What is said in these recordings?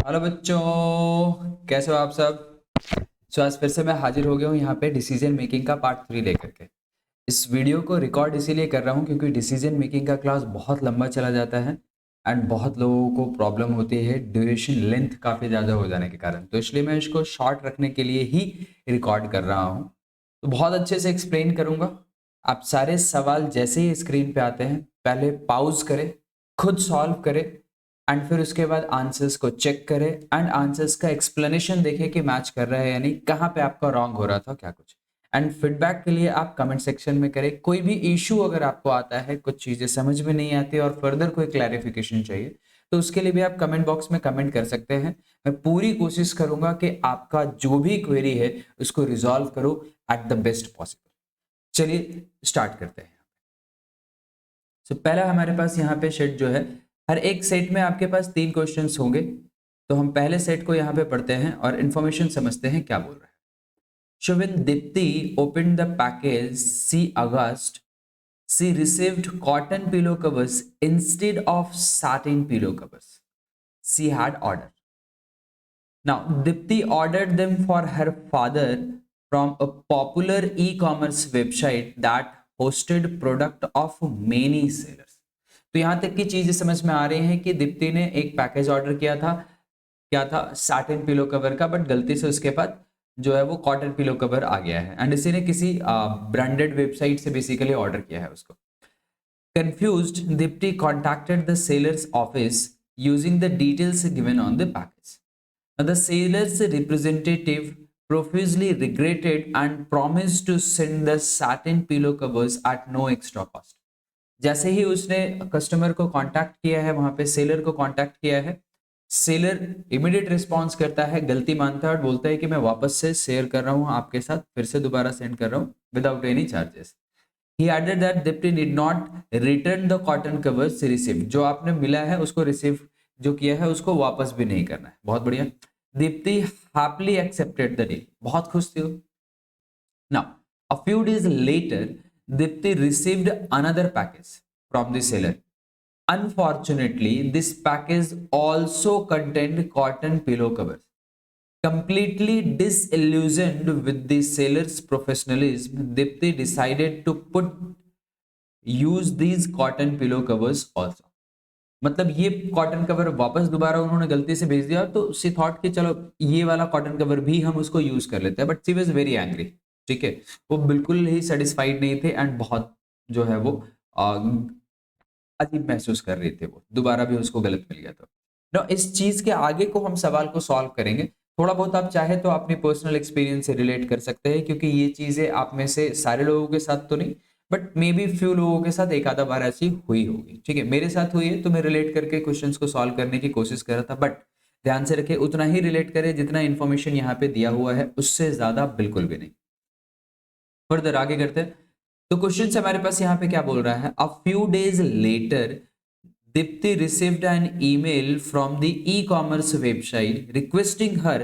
Hello बच्चों, कैसे हो आप सब। आज फिर से मैं हाजिर हो गया हूँ यहाँ पे डिसीजन मेकिंग का पार्ट 3 लेकर के। इस वीडियो को रिकॉर्ड इसीलिए कर रहा हूँ क्योंकि डिसीजन मेकिंग का क्लास बहुत लंबा चला जाता है एंड बहुत लोगों को प्रॉब्लम होती है ड्यूरेशन लेंथ काफ़ी ज़्यादा हो जाने के कारण। तो इसलिए मैं इसको शॉर्ट रखने के लिए ही रिकॉर्ड कर रहा हूँ। तो बहुत अच्छे से एक्सप्लेन करूँगा। आप सारे सवाल जैसे ही स्क्रीन पे आते हैं पहले पॉज करें, खुद सॉल्व करें एंड फिर उसके बाद आंसर्स को चेक करें एंड आंसर्स का एक्सप्लेनेशन देखें कि मैच कर रहा है या नहीं, कहाँ पे आपका रॉन्ग हो रहा था, क्या कुछ। एंड फीडबैक के लिए आप कमेंट सेक्शन में करें। कोई भी इशू अगर आपको आता है, कुछ चीजें समझ में नहीं आती और फर्दर कोई क्लैरिफिकेशन चाहिए, तो उसके लिए भी आप कमेंट बॉक्स में कमेंट कर सकते हैं। मैं पूरी कोशिश करूंगा कि आपका जो भी क्वेरी है उसको रिजॉल्व करो एट द बेस्ट पॉसिबल। चलिए स्टार्ट करते हैं। पहला हमारे पास यहाँ पे सेट जो है, हर एक सेट में आपके पास 3 क्वेश्चंस होंगे। तो हम पहले सेट को यहाँ पे पढ़ते हैं और इन्फॉर्मेशन समझते हैं क्या बोल रहा है। So when Dipti opened the package, see August, she received cotton pillow covers instead of satin pillow covers she had ordered. Now, Dipti ordered them for her father from a popular e-commerce website that hosted product of many sellers. तो यहां तक की चीजें समझ में आ रही हैं कि दीप्ति ने एक पैकेज ऑर्डर किया था। क्या था? सैटिन पिलो कवर का, बट गलती से उसके बाद जो है वो कॉटन पिलो कवर आ गया है एंड इसी ने किसी ब्रांडेड वेबसाइट से बेसिकली ऑर्डर किया है उसको। Confused, Dipti contacted the seller's office using the details given on the package. Now, the seller's representative profusely regretted and promised to send the satin pillow covers at no extra cost. जैसे ही उसने customer को contact किया है, वहां पे seller को contact किया है, सेलर इमीडिएट रिस्पांस करता है, गलती मानता है और बोलता है कि मैं वापस से शेयर कर रहा हूं आपके साथ, फिर से दोबारा सेंड कर रहा हूं without any charges. He added that Dipti did not return the cotton covers received. जो आपने मिला है उसको रिसीव जो किया है उसको वापस भी नहीं करना है। बहुत बढ़िया। Deepti happily accepted the deal. बहुत खुश थी वो। Now, a few days later, Dipti received another package from the seller. Unfortunately, this package also contained cotton pillow covers. Completely disillusioned with the seller's professionalism, Dipti decided to use these cotton pillow covers also. मतलब ये cotton cover वापस दोबारा उन्होंने गलती से भेज दिया, तो सी थॉट कि चलो ये वाला कॉटन कवर भी हम उसको यूज कर लेते हैं, but she was very angry. ठीक है, वो बिल्कुल ही सेटिस्फाइड नहीं थे एंड बहुत जो है वो अजीब महसूस कर रहे थे। वो दोबारा भी उसको गलत मिल गया। तो ना इस चीज के आगे को हम सवाल को सॉल्व करेंगे। थोड़ा बहुत आप चाहे तो अपनी पर्सनल एक्सपीरियंस से रिलेट कर सकते हैं, क्योंकि ये चीजें आप में से सारे लोगों के साथ तो नहीं, बट मे बी फ्यू लोगों के साथ एक आधा बार ऐसी हुई होगी। ठीक है, मेरे साथ हुई है तो मैं रिलेट करके क्वेश्चंस को सॉल्व करने की कोशिश कर रहा था, बट ध्यान से रखें उतना ही रिलेट करें जितना इन्फॉर्मेशन यहाँ पे दिया हुआ है, उससे ज्यादा बिल्कुल भी नहीं। फर्दर आगे करते हैं। तो क्वेश्चन से हमारे पास यहाँ पे क्या बोल रहा है, a few days later Dipti received an email from the e-commerce website requesting her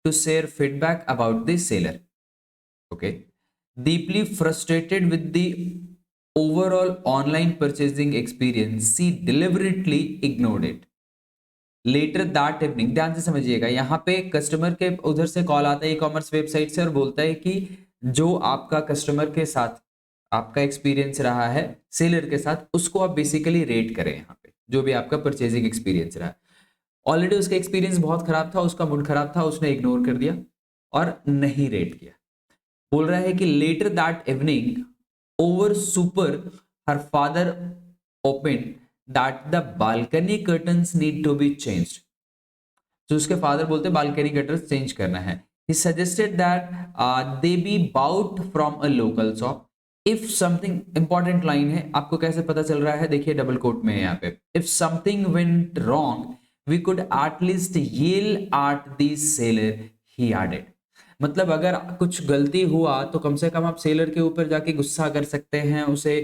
to share feedback about the seller. Okay. Deeply frustrated with the overall online purchasing experience, she deliberately ignored it. Later that evening, ध्यान से समझिएगा, यहाँ पे customer के उधर से call आता है ई-कॉमर्स वेबसाइट से और बोलता है कि जो आपका कस्टमर के साथ आपका एक्सपीरियंस रहा है सेलर के साथ, उसको आप बेसिकली रेट करें। यहाँ पे जो भी आपका परचेजिंग एक्सपीरियंस रहा है, ऑलरेडी उसका एक्सपीरियंस बहुत खराब था, उसका मूड खराब था, उसने इग्नोर कर दिया और नहीं रेट किया। बोल रहा है कि later that evening over supper her father open that the balcony curtains need to be changed. तो उसके फादर बोलते बालकनी कर्टन्स चेंज करना है। He suggested that they be bought from a local shop. If something important line है, आपको कैसे पता चल रहा है, देखिए डबल कोट में है यहाँ पे। If something went wrong, we could at least yell at the seller, he added. मतलब अगर कुछ गलती हुआ तो कम से कम आप सेलर के ऊपर जाके गुस्सा कर सकते हैं, उसे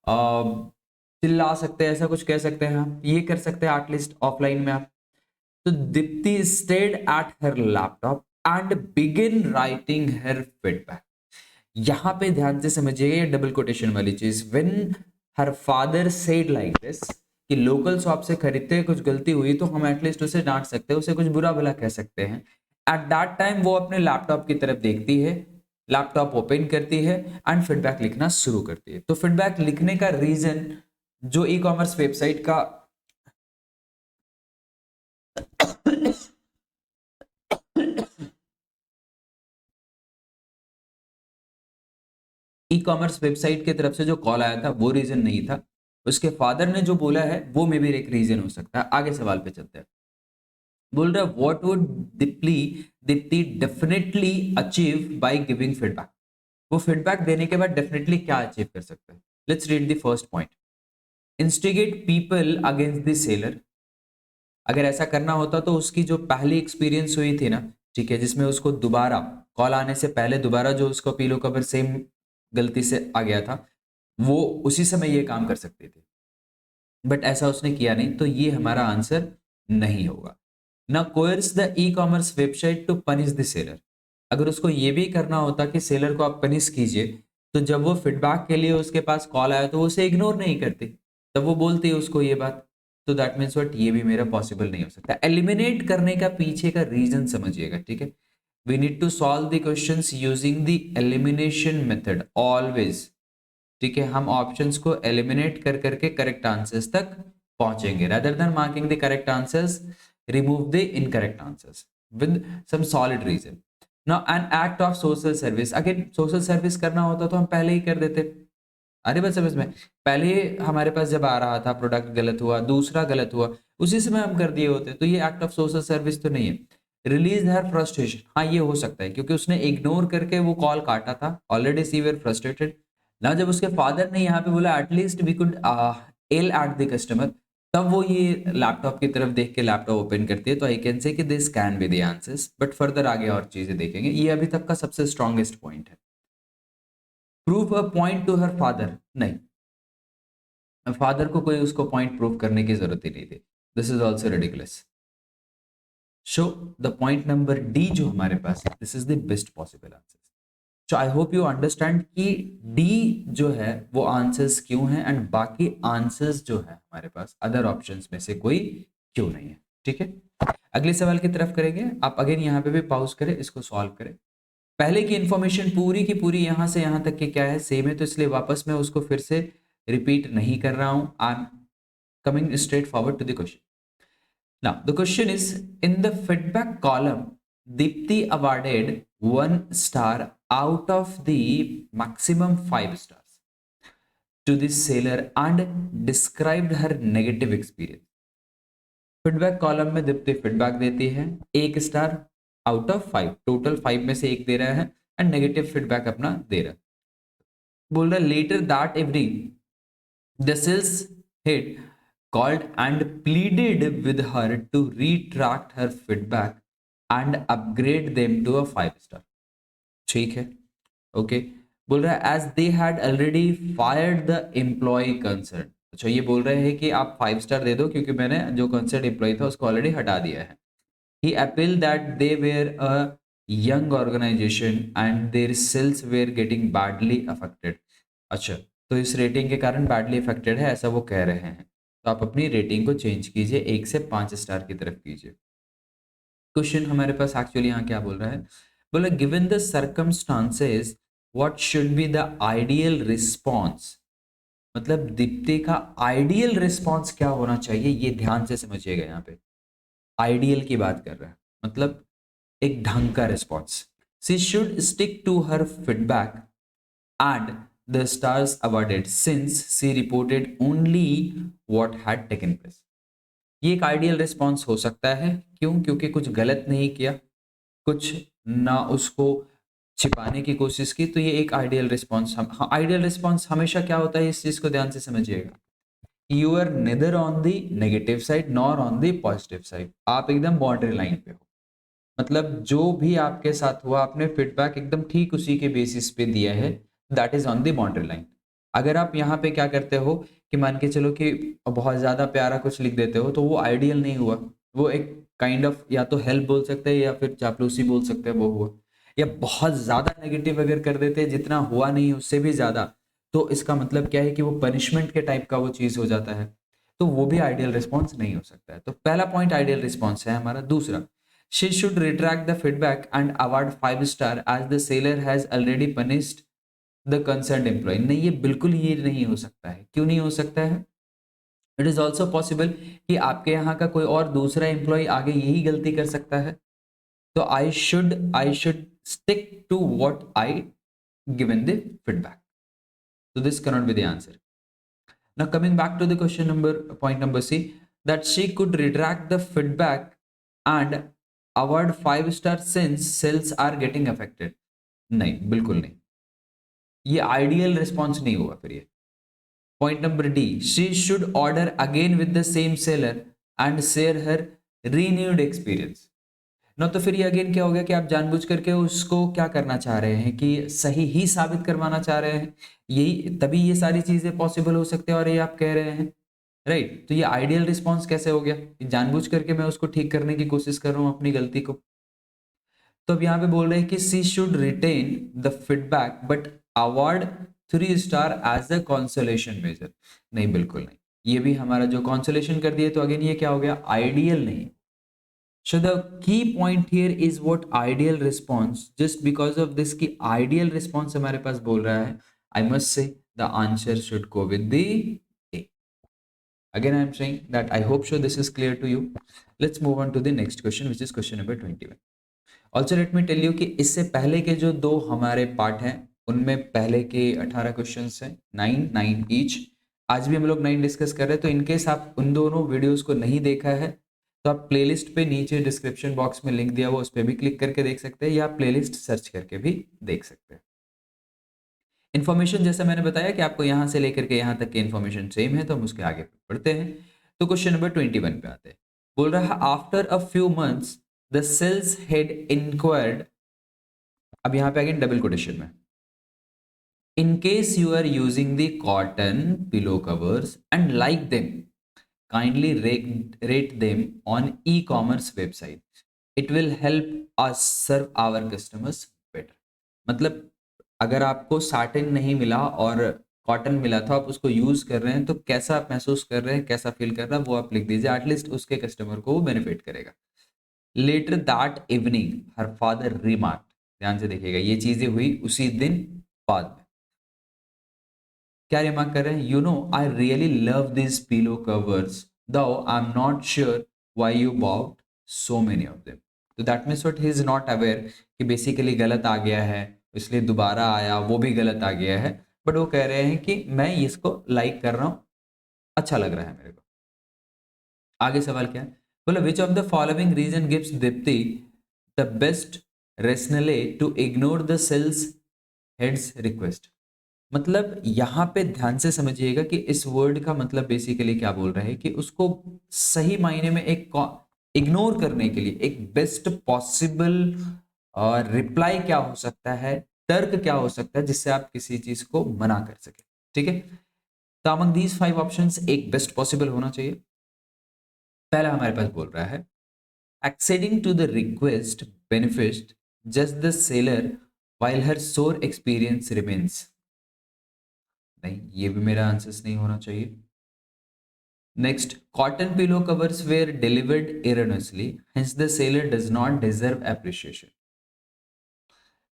चिल्ला सकते हैं, ऐसा कुछ कह सकते हैं, आप ये कर सकते हैं एटलीस्ट ऑफलाइन में आप। तो Deepti stayed at her laptop and begin writing her feedback. यहां पे ध्यान से समझिएगा ये डबल कोटेशन वाली चीज। When her father said like this, कि लोकल शॉप से खरीदते हैं, कुछ गलती हुई तो हम एटलीस्ट उसे डांट सकते हैं, उसे कुछ बुरा भला कह सकते हैं। एट दैट टाइम वो अपने लैपटॉप की तरफ देखती है, लैपटॉप ओपन करती है एंड फीडबैक लिखना शुरू करती है। तो फीडबैक लिखने का रीजन जो ई कॉमर्स वेबसाइट का ई कॉमर्स वेबसाइट की तरफ से जो कॉल आया था वो रीजन नहीं था, उसके फादर ने जो बोला है वो मे भी एक रीजन हो सकता है। आगे सवाल पे चलते हैं। बोल रहा है what would Deepti definitely achieve by giving feedback. वो फीडबैक देने के बाद डेफिनेटली क्या अचीव कर सकते हैं। Let's read the first point. Instigate people against the seller. अगर ऐसा करना होता तो उसकी जो पहली एक्सपीरियंस हुई थी ना, ठीक है, जिसमें उसको दोबारा कॉल आने से पहले दोबारा जो उसको पीलो कवर सेम गलती से आ गया था, वो उसी समय ये काम कर सकती थी, बट ऐसा उसने किया नहीं, तो ये हमारा आंसर नहीं होगा। ना coerce the e commerce website to punish the seller. अगर उसको ये भी करना होता कि सेलर को आप पनिश कीजिए, तो जब वो फीडबैक के लिए उसके पास कॉल आया तो वो उसे इग्नोर नहीं करती, तब वो बोलती है उसको ये बात। तो दैट मीन्स व्हाट, ये भी मेरा पॉसिबल नहीं हो सकता। एलिमिनेट करने का पीछे का रीजन समझिएगा, ठीक है। We need to solve the questions using the elimination method always, ठीक है। हम ऑप्शंस को एलिमिनेट कर करके करेक्ट आंसर्स तक पहुंचेंगे, rather than marking the correct answers, remove the incorrect answers with some solid reason. Now an act of social service, अगर social service करना होता तो हम पहले ही कर देते। अरे बस समझ में, पहले हमारे पास जब आ रहा था प्रोडक्ट गलत हुआ, दूसरा गलत हुआ, उसी समय हम कर दिए होते, तो ये एक्ट ऑफ सोशल सर्विस तो नहीं है। रिलीज हर फ्रस्ट्रेशन, हाँ ये हो सकता है क्योंकि उसने इग्नोर करके वो कॉल काटा था, ऑलरेडी सी वेर फ्रस्ट्रेटेड ना। जब उसके फादर ने यहाँ पे बोला at least we could yell at the customer, तब वो ये लैपटॉप की तरफ देख के लैपटॉप ओपन करती है। तो आई कैन से कि this can be the answers, but further आगे और चीजें देखेंगे। ये अभी तक का सबसे स्ट्रॉन्गेस्ट पॉइंट है। Prove a point to her father, नहीं, फादर को कोई उसको पॉइंट प्रूव करने की जरूरत ही नहीं थी। This is also ridiculous. Show the point number D जो हमारे पास है, this is the best possible answer. So I hope you understand कि डी जो है वो आंसर्स क्यों है, एंड बाकी आंसर्स जो है हमारे पास अदर ऑप्शंस में से कोई क्यों नहीं है, ठीक है। अगले सवाल की तरफ करेंगे। आप अगेन यहाँ पे भी पॉज करें, इसको सॉल्व करें। पहले की इंफॉर्मेशन पूरी की पूरी यहाँ से यहाँ तक की क्या है, सेम है, तो इसलिए वापस मैं उसको फिर से रिपीट नहीं कर रहा हूं। I am coming straight forward to the question. Now, the question is, in the feedback column, Deepti awarded 1 star out of the maximum 5 stars to the seller and described her negative experience. Feedback column में Deepti feedback देती है, 1 star out of 5, total 5 में से 1 दे रहा है, and negative feedback अपना दे रहा है। बोल रहा है later that every the sales head called and pleaded with her to retract her feedback and upgrade them to a 5 star. ठीक है, ओके। बोल रहा है as they had already fired the employee concerned. अच्छा, ये बोल रहे हैं कि आप 5 स्टार दे दो क्योंकि मैंने जो कंसर्न एम्प्लॉय था उसको ऑलरेडी हटा दिया है। He appealed that they were a young organization and their sales were getting badly affected. अच्छा, तो इस रेटिंग के कारण बैडली अफेक्टेड है ऐसा वो कह रहे हैं, तो आप अपनी रेटिंग को चेंज कीजिए, 1 से 5 स्टार की तरफ कीजिए। क्वेश्चन हमारे पास एक्चुअली यहाँ क्या बोल रहा है, बोला given the circumstances what should be the ideal response. मतलब दीप्ति का आइडियल रिस्पॉन्स क्या होना चाहिए, ये ध्यान से समझिएगा। यहाँ पे आइडियल की बात कर रहा है, मतलब एक ढंग का response. She should stick to her feedback and the stars awarded since she reported only what had taken place. ये एक आइडियल रिस्पॉन्स हो सकता है, क्यों? क्योंकि कुछ गलत नहीं किया, कुछ ना उसको छिपाने की कोशिश की, तो ये एक आइडियल रिस्पॉन्स। हाँ, आइडियल रिस्पॉन्स हमेशा क्या होता है, इस चीज को ध्यान से समझिएगा। You are neither on the negative side nor on the positive side, आप एकदम बाउंड्री लाइन पे हो। मतलब जो भी आपके साथ हुआ, आपने फीडबैक एकदम ठीक उसी के बेसिस पे दिया है, that is on the boundary line. अगर आप यहाँ पे क्या करते हो कि मान के चलो कि बहुत ज्यादा प्यारा कुछ लिख देते हो, तो वो आइडियल नहीं हुआ, वो एक काइंड ऑफ या तो हेल्प बोल सकते हैं या फिर चापलूसी बोल सकते हैं, वो हुआ। या बहुत ज्यादा नेगेटिव अगर कर देते हैं, जितना हुआ नहीं उससे भी ज्यादा, तो इसका मतलब क्या है कि वो पनिशमेंट के टाइप का वो चीज हो जाता है। तो वो भी आइडियल रिस्पॉन्स नहीं हो सकता है। तो पहला पॉइंट आइडियल रिस्पॉन्स है हमारा। दूसरा, she should retract the feedback and award 5 star as the seller has already punished the concern employee. नहीं, ये बिल्कुल ही नहीं हो सकता है। क्यों नहीं हो सकता है? इट इज ऑल्सो पॉसिबल कि आपके यहाँ का कोई और दूसरा एम्प्लॉय आगे यही गलती कर सकता है। तो I should stick to what I given the feedback. So this cannot be the answer. Now coming back to the point number C, that she could retract the feedback and award 5 star since sales are getting affected. नहीं, बिल्कुल नहीं, ये ideal response नहीं होगा फिर ये। Point number D, she should order again with the same seller and share her renewed experience. ना तो फिर ये अगेन क्या हो गया कि आप जानबूझ करके उसको क्या करना चाह रहे हैं कि सही ही साबित करवाना चाह रहे हैं। यही तभी ये सारी चीजें पॉसिबल हो सकते हैं और ये आप कह रहे हैं, राइट। तो ये आइडियल रिस्पॉन्स कैसे हो गया? जानबूझ करके मैं उसको ठीक करने की कोशिश कर रहा हूँ अपनी गलती को। तो अब यहाँ पे बोल रहे हैं कि she should retain the feedback but award 3 star as a consolation measure. नहीं, बिल्कुल नहीं, ये भी हमारा जो कॉन्सोलेशन कर दिए, तो अगेन ये क्या हो गया? आइडियल नहीं। So the key point here is what ideal response. Just because of this कि ideal response हमारे पास बोल रहा है, I must say the answer should go with the A. Again, I am saying that I hope so this is clear to you. Let's move on to the next question, which is question number 21. Also let me tell you कि इससे पहले के जो दो हमारे part हैं, उनमें पहले के 18 क्वेश्चंस हैं, 9 ईच। आज भी हम लोग 9 डिस्कस कर रहे हैं। तो इनकेस आप उन दोनों वीडियोस को नहीं देखा है तो आप प्लेलिस्ट पे नीचे डिस्क्रिप्शन बॉक्स में लिंक दिया हुआ, उस पर भी क्लिक करके देख सकते हैं, या प्लेलिस्ट सर्च करके भी देख सकते हैं। इन्फॉर्मेशन जैसा मैंने बताया कि आपको यहाँ से लेकर के यहाँ तक की इन्फॉर्मेशन सेम है, तो हम उसके आगे पढ़ते हैं। तो क्वेश्चन नंबर 21 पे आते हैं। बोल रहा है after a few months the sales head inquired. अब यहाँ पे अगेन डबल कोटेशन में, in case you are using the cotton pillow covers and like them, kindly rate them on e-commerce website. It will help us serve our customers better. मतलब अगर आपको satin नहीं मिला और कॉटन मिला था, आप उसको यूज कर रहे हैं, तो कैसा आप महसूस कर रहे हैं, कैसा फील कर रहा है, वो आप लिख दीजिए। एटलीस्ट उसके कस्टमर को वो बेनिफिट करेगा। Later that evening her father remark. ध्यान से देखिएगा, ये चीजें हुई उसी दिन बाद में। क्या रिमार्क कर रहे हैं? You know I really love this pillow covers though I am not sure why you bought so many of them. तो that means what he is not aware कि बेसिकली गलत आ गया है, इसलिए दोबारा आया, वो भी गलत आ गया है। बट वो कह रहे हैं कि मैं इसको लाइक कर रहा हूँ, अच्छा लग रहा है मेरे को। आगे सवाल क्या है? बोला which of the following reason gives Deepti the best rationale to ignore the sales heads request. मतलब यहाँ पे ध्यान से समझिएगा कि इस वर्ड का मतलब बेसिकली क्या बोल रहा है कि उसको सही मायने में एक इग्नोर करने के लिए एक बेस्ट पॉसिबल रिप्लाई क्या हो सकता है, तर्क क्या हो सकता है जिससे आप किसी चीज को मना कर सके। ठीक है, तो अमंग दीज 5 ऑप्शंस एक बेस्ट पॉसिबल होना चाहिए। पहला हमारे पास बोल रहा है acceding to the request benefit just the seller while her sore experience remains। नहीं, ये भी मेरा आंसर्स नहीं होना चाहिए। Next, cotton pillow covers were delivered erroneously hence the seller does not deserve appreciation.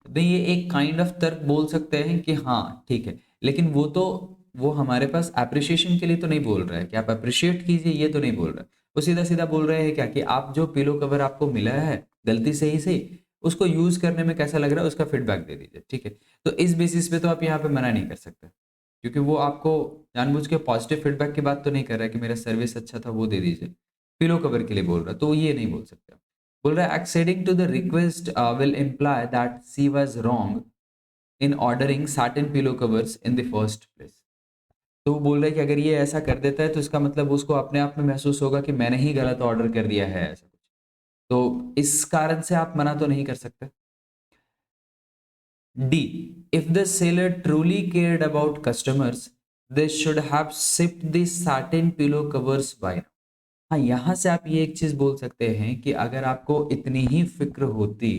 ये एक काइंड ऑफ तर्क बोल सकते हैं कि हाँ ठीक है, लेकिन वो हमारे पास एप्रिशिएशन के लिए तो नहीं बोल रहा है कि आप अप्रिशिएट कीजिए, ये तो नहीं बोल रहा है। वो सीधा सीधा बोल रहे हैं क्या कि आप जो पिलो कवर आपको मिला है गलती से ही सही, उसको यूज करने में कैसा लग रहा है उसका फीडबैक दे दीजिए। ठीक है, तो इस बेसिस पे तो आप यहाँ पे मना नहीं कर सकते, क्योंकि वो आपको जानबूझ के पॉजिटिव फीडबैक की बात तो नहीं कर रहा है कि मेरा सर्विस अच्छा था वो दे दीजिए, पिलो कवर के लिए बोल रहा है, तो ये नहीं बोल सकते। बोल रहा है acceding to the request will imply that she was wrong in ordering certain pillow covers in the first place। तो वो बोल रहा है कि अगर ये ऐसा कर देता है तो इसका मतलब उसको अपने आप में महसूस होगा कि मैंने ही गलत ऑर्डर कर दिया है ऐसा कुछ, तो इस कारण से आप मना तो नहीं कर सकते। D, if the seller truly cared about customers they should have shipped the satin pillow covers by now। हाँ, यहाँ से आप ये एक चीज बोल सकते हैं कि अगर आपको इतनी ही फिक्र होती,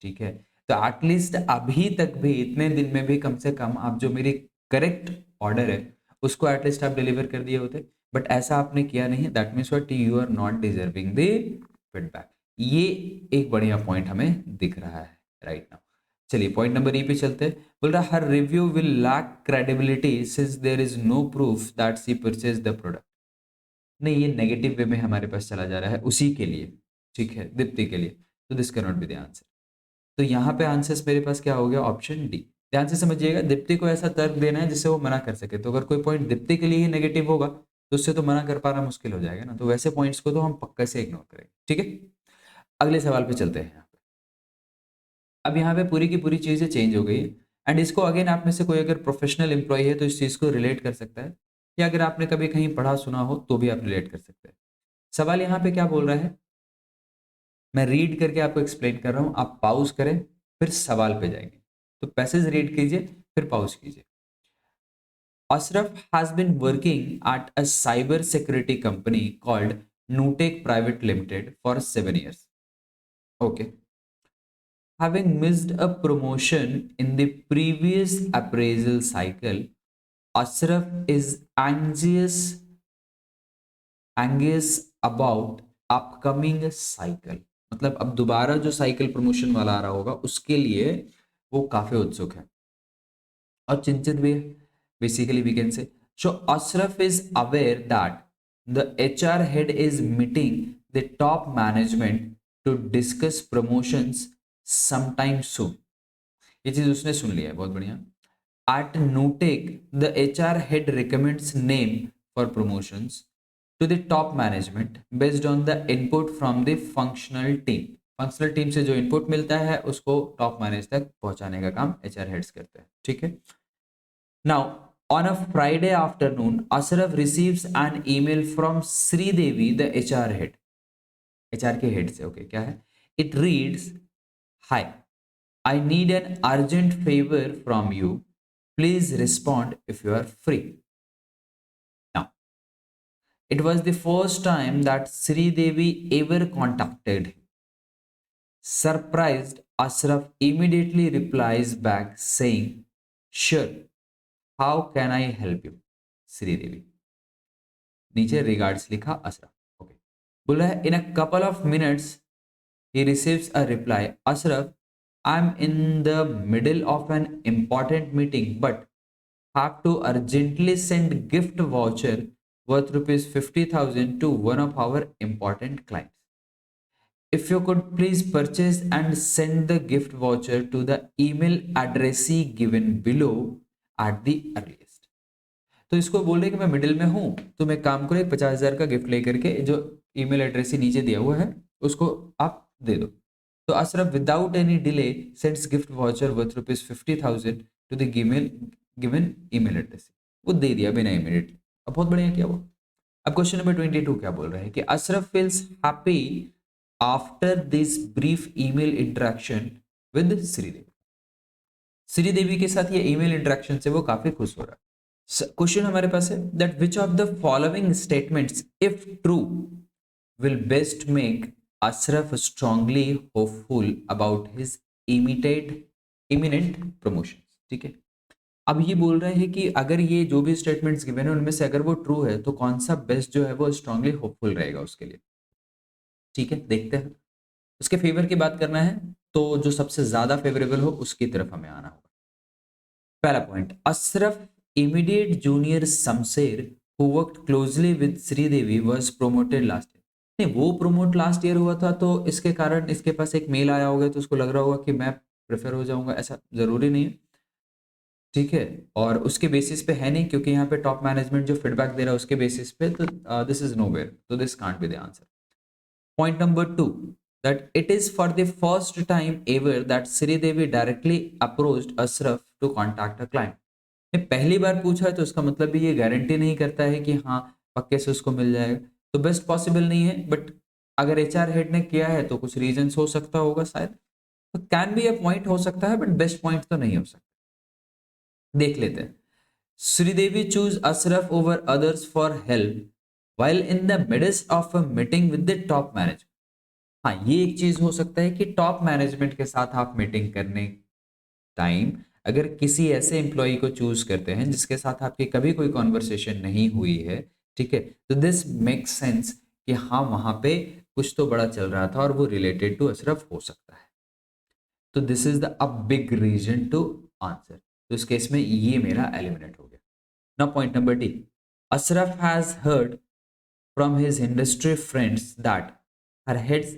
ठीक है, तो एटलीस्ट अभी तक भी इतने दिन में भी कम से कम आप जो मेरी करेक्ट ऑर्डर है उसको एटलीस्ट आप डिलीवर कर दिए होते। बट ऐसा आपने किया नहीं, that means what, you are not deserving the feedback. ये एक बढ़िया पॉइंट हमें दिख रहा है राइट नाउ। चलिए पॉइंट नंबर ई पे चलते हैं। बोल रहा हर review will lack credibility since there is no proof that she purchase the product. नहीं, ये नेगेटिव वे में हमारे पास चला जा रहा है उसी के लिए, ठीक है, दीप्ति के लिए। तो this can not be the answer. तो यहाँ पे आंसर्स मेरे पास क्या हो गया, ऑप्शन डी। ध्यान से समझिएगा, दीप्ति को ऐसा तर्क देना है जिससे वो मना कर सके। तो अगर कोई पॉइंट दीप्ति के लिए ही नेगेटिव होगा तो उससे तो मना कर पाना मुश्किल हो जाएगा ना। तो वैसे पॉइंट्स को तो हम पक्का से इग्नोर करेंगे, ठीक है। अगले सवाल पे चलते हैं। यहाँ पे अब यहाँ पे पूरी की पूरी चीजें चेंज हो गई है। एंड इसको अगेन आप में से कोई अगर प्रोफेशनल एम्प्लॉय है तो इस चीज को रिलेट कर सकता है, या अगर आपने कभी कहीं पढ़ा सुना हो तो भी आप रिलेट कर सकते हैं। सवाल यहाँ पे क्या बोल रहा है, मैं रीड करके आपको एक्सप्लेन कर रहा हूं, आप पॉज करें फिर सवाल पे जाएंगे। तो पैसेज रीड कीजिए फिर पॉज कीजिए। Ashraf has been working at a cyber security company called Nutec Private Limited for 7 years. Okay. Having missed a promotion in the previous appraisal cycle, Ashraf is anxious about upcoming cycle. मतलब अब दोबारा जो cycle promotion वाला आ रहा होगा उसके लिए वो काफी उत्सुक है और चिंतित भी है, basically we can say. So Ashraf is aware that the HR head is meeting the top management to discuss promotions sometime soon. ये चीज उसने सुन लिया है, बहुत बढ़िया। At Notech the HR head recommends name for promotions to the top management based on the input from the functional team. Functional team से जो input मिलता है उसको टॉप मैनेज तक पहुंचाने का काम एचआर हेड्स करते हैं, ठीक है। Now, on a Friday afternoon, Ashraf receives an email from Sri Devi, the HR head. HR के head से, okay, क्या है? It reads, "Hi, I need an urgent favor from you. Please respond if you are free." Now, it was the first time that Sri Devi ever contacted him. Surprised, Ashraf immediately replies back saying, "Sure. How can I help you?" Sridevi. नीचे regards लिखा Ashraf, okay. बोल रहा है in a couple of minutes he receives a reply, Ashraf I am in the middle of an important meeting but have to urgently send gift voucher worth rupees 50,000 to one of our important clients. If you could please purchase and send the gift voucher to the email address given below at the earliest. तो इसको बोल रहे कि मैं middle में हूं, तो मैं काम करो 50,000 का गिफ्ट लेकर के जो ईमेल एड्रेस ही नीचे दिया हुआ है उसको आप दे दो। तो Ashraf without any delay sends gift voucher worth rupees 50,000 to the given email address. वो दे दिया बिना इमीडिएटली। अब बहुत बढ़िया किया वो। अब क्वेश्चन नंबर 22 क्या बोल रहे हैं कि Ashraf feels happy after this brief email interaction with Sridevi. Sridevi के साथ ये ईमेल इंटरेक्शन से वो काफी खुश हो रहा है। क्वेश्चन हमारे पास है that which of the following statements if true will best make Ashraf strongly hopeful about his imminent promotion. ठीक है, अब ये बोल रहे हैं कि अगर ये जो भी स्टेटमेंट्स गिवन है उनमें से अगर वो ट्रू है तो कौन सा बेस्ट जो है वो स्ट्रांगली होपफुल रहेगा उसके लिए। ठीक है, देखते हैं। उसके फेवर की बात करना है तो जो सबसे ज्यादा फेवरेबल हो उसकी तरफ हमें आना होगा। पहला point, Ashraf immediate junior Samser who worked closely with Sridevi was promoted last year। नहीं, वो प्रमोट लास्ट ईयर हुआ था तो इसके कारण इसके पास एक मेल आया होगा तो उसको लग रहा होगा कि मैं प्रेफर हो जाऊंगा, ऐसा जरूरी नहीं है। ठीक है, और उसके बेसिस पे है नहीं क्योंकि यहाँ पे टॉप मैनेजमेंट जो फीडबैक दे रहा है उसके बेसिस पे, तो दिस इज नोवेयर, तो this can't be the answer. Point number 2, that it is for the first time ever that Sridevi directly approached Ashraf to contact a client। पहली बार पूछा है तो इसका मतलब भी ये गारंटी नहीं करता है कि हाँ पक्के से उसको मिल जाएगा, तो बेस्ट पॉसिबल नहीं है। बट अगर एचआर हेड ने किया है तो कुछ रीजंस हो सकता होगा शायद, तो कैन बी अ पॉइंट हो सकता है बट बेस्ट पॉइंट तो नहीं हो सकता। देख लेते हैं। Sridevi choose Ashraf over others for help while in the midst of a meeting with the top management. हाँ, ये एक चीज हो सकता है कि टॉप मैनेजमेंट के साथ आप मीटिंग करने टाइम अगर किसी ऐसे एम्प्लॉय को चूज करते हैं जिसके साथ आपकी कभी कोई कॉन्वर्सेशन नहीं हुई है ठीक है, तो दिस मेक्स सेंस कि हाँ वहां पे कुछ तो बड़ा चल रहा था और वो रिलेटेड टू अशरफ हो सकता है। तो this is the a big reason to answer, तो इस केस में ये मेरा एलिमिनेट हो गया। Now point number D, Ashraf has heard from his industry friends that her heads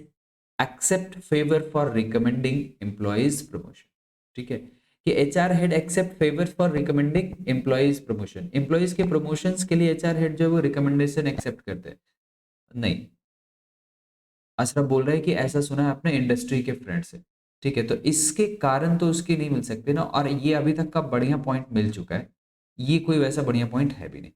accept favour for recommending employees promotion. ठीक है, कि HR head accept favour for recommending employees promotion, employees के प्रमोशंस के लिए एचआर हेड जो है वो recommendation accept करते हैं। नहीं, अशरफ बोल रहे हैं कि ऐसा सुना है अपने इंडस्ट्री के फ्रेंड से। ठीक है, तो इसके कारण तो उसकी नहीं मिल सकते ना, और ये अभी तक का बढ़िया पॉइंट मिल चुका है, ये कोई वैसा बढ़िया पॉइंट है भी नहीं।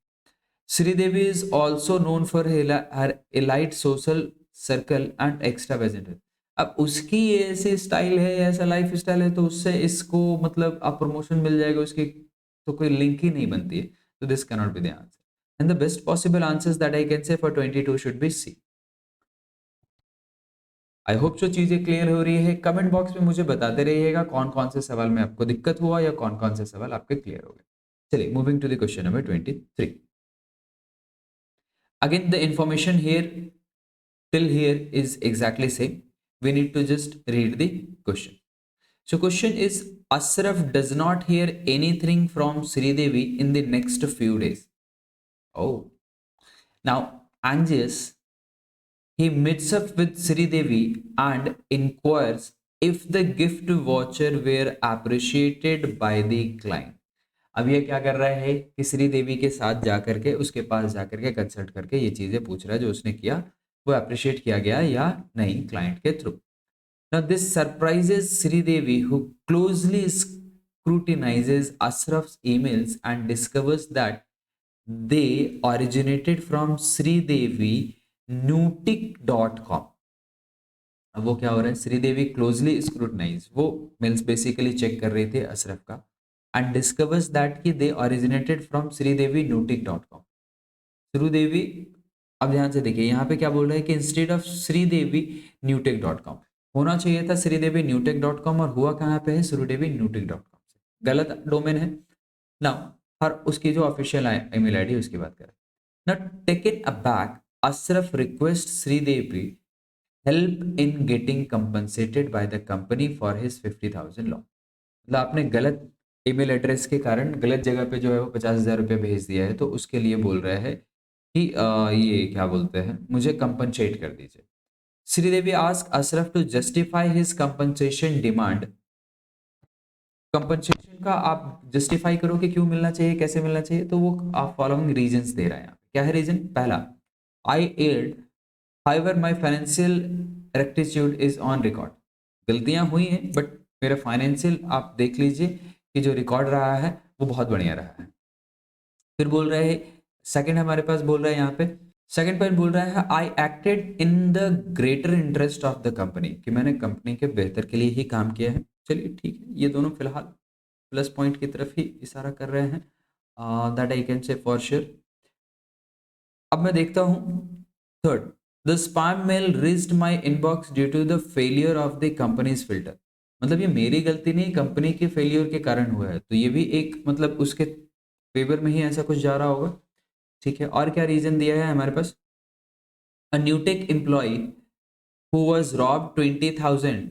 Sridevi is also known for her elite social circle and extravagant. अब उसकी ये ऐसी स्टाइल है, ऐसा लाइफ स्टाइल है, तो उससे इसको मतलब अब प्रमोशन मिल जाएगा उसकी, तो कोई लिंक ही नहीं बनती है। तो this can not be the answer and the best possible answers that I can say for 22 should be C. I hope जो चीजें क्लियर हो रही है, कमेंट बॉक्स में मुझे बताते रहिएगा कौन कौन से सवाल में आपको दिक्कत हुआ या कौन कौन से सवाल आपके क्लियर हो गए। चलिए moving to the question number 23। Again the information here till here is exactly same. We need to just read the question. So question is, Ashraf does not hear anything from Sridevi in the next few days. Oh, now anxious, he meets up with Sridevi and inquires if the gift voucher were appreciated by the client. अब ये क्या कर रहा है कि श्रीदेवी के साथ जाकर के उसके पास जाकर के कंसल्ट करके ये चीजें पूछ रहा है जो उसने किया वो अप्रिशिएट किया गया या नहीं क्लाइंट के through. Now this surprises Sridevi who closely scrutinizes Ashraf's emails and discovers that they originated from sridevi.nutic.com। अब वो क्या हो रहा है, श्रीदेवी क्लोजली स्क्रूटनाइज, वो मेल्स बेसिकली चेक कर रही थी अशरफ का, एंड डिस्कवर्स दैट कि दे ओरिजिनेटेड फ्रॉम श्रीदेवी.nutic.com। श्रीदेवी, अब ध्यान से देखिए यहाँ पे क्या बोल रहा है कि इंस्टेड ऑफ श्रीदेवी.nutic.com होना चाहिए था श्रीदेवी.nutic.com, और हुआ कहाँ पे है, श्रीदेवी.nutic.com से, गलत डोमेन है ना। और उसकी जो ऑफिशियल ईमेल आईडी उसकी बात करें ना। Taken aback, Ashraf request Sridevi help in getting compensated by the company for his 50,000 loss. मतलब आपने गलत ईमेल एड्रेस के कारण गलत जगह पे जो है वो 50,000 रुपये भेज दिया है, तो उसके लिए बोल रहा है कि ये क्या बोलते हैं, मुझे कंपनसेट कर दीजिए। Sridevi ask Ashraf to justify his compensation demand. Compensation का आप जस्टिफाई करो कि क्यों मिलना चाहिए, कैसे मिलना चाहिए, तो वो आप फॉलोइंग रीजंस दे रहे हैं। क्या है रीजन, पहला, I add however my financial rectitude is on record. गलतियां हुई हैं बट मेरा फाइनेंशियल आप देख लीजिए कि जो रिकॉर्ड रहा है वो बहुत बढ़िया रहा है। फिर बोल रहे हैं, सेकंड हमारे पास बोल रहा है यहाँ पे, सेकंड पॉइंट बोल रहा है I acted in the greater interest of the company, कि मैंने कंपनी के बेहतर के लिए ही काम किया है। चलिए ठीक है, ये दोनों फिलहाल प्लस पॉइंट की तरफ ही इशारा कर रहे हैं, that I can say for sure. अब मैं देखता हूँ third, the spam mail reached my inbox due to the failure of the company's filter. मतलब ये मेरी गलती नहीं, कंपनी के फेलियर के कारण हुआ है, तो ये भी एक मतलब उसके फेवर में ही ऐसा कुछ जा रहा होगा। ठीक है, और क्या रीजन दिया है हमारे पास, a new tech employee who was robbed 20,000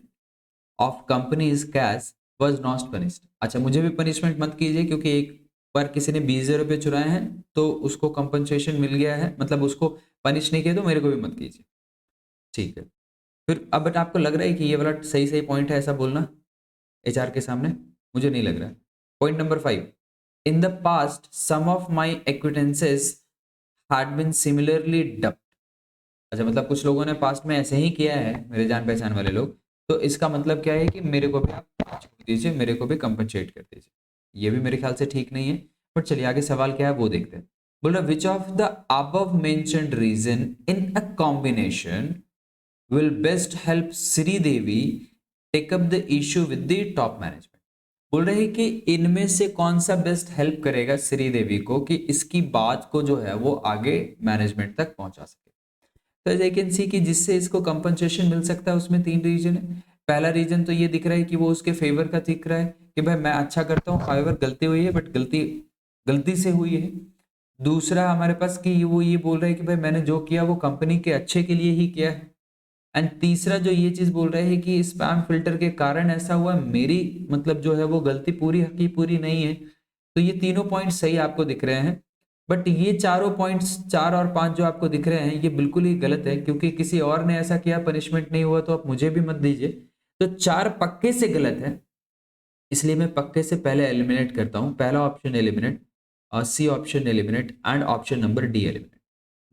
of company's cash was not punished. अच्छा, मुझे भी पनिशमेंट मत कीजिए, क्योंकि एक बार किसी ने 20,000 रुपये चुराए हैं तो उसको कंपनसेशन मिल गया है, मतलब उसको पनिश नहीं किया, तो मेरे को भी मत कीजिए। ठीक है, फिर अब बट आपको लग रहा है कि ये वाला सही सही पॉइंट है ऐसा बोलना एचआर के सामने, मुझे नहीं लग रहा है। Point number 5, in the past some of my acquaintances had been similarly dubbed. अच्छा, मतलब कुछ लोगों ने पास्ट में ऐसे ही किया है, मेरे जान पहचान वाले लोग, तो इसका मतलब क्या है कि मेरे को भी आप छोड़ दीजिए, मेरे को भी कंपनसेट कर दीजिए। ये भी मेरे ख्याल से ठीक नहीं है, बट चलिए आगे सवाल क्या है वो देखते हैं। बोल रहा which of the above mentioned reason in a combination will best help Sridevi take up the issue with the top management. बोल रहे हैं कि इनमें से कौन सा बेस्ट हेल्प करेगा श्रीदेवी को कि इसकी बात को जो है वो आगे मैनेजमेंट तक पहुंचा सके। तो एज आई कैन सी कि जिससे इसको कंपनसेशन मिल सकता है उसमें 3 रीजन है। पहला रीजन तो ये दिख रहा है कि वो उसके फेवर का दिख रहा है कि भाई मैं अच्छा करता हूँ, हाउएवर गलती हुई है, बट गलती गलती से हुई है। दूसरा हमारे पास कि वो ये बोल रहे हैं कि भाई मैंने जो किया वो कंपनी के अच्छे के लिए ही किया है। एंड तीसरा जो ये चीज बोल रहे हैं कि स्पैम फिल्टर के कारण ऐसा हुआ, मेरी मतलब जो है वो गलती पूरी की पूरी नहीं है। तो ये तीनों पॉइंट सही आपको दिख रहे हैं, बट ये चारों पॉइंट्स 4 और 5 जो आपको दिख रहे हैं ये बिल्कुल ही गलत है, क्योंकि किसी और ने ऐसा किया पनिशमेंट नहीं हुआ तो आप मुझे भी मत दीजिए। तो 4 पक्के से गलत है, इसलिए मैं पक्के से पहले एलिमिनेट करता हूं। पहला ऑप्शन एलिमिनेट, और C option eliminate, and option number D eliminate.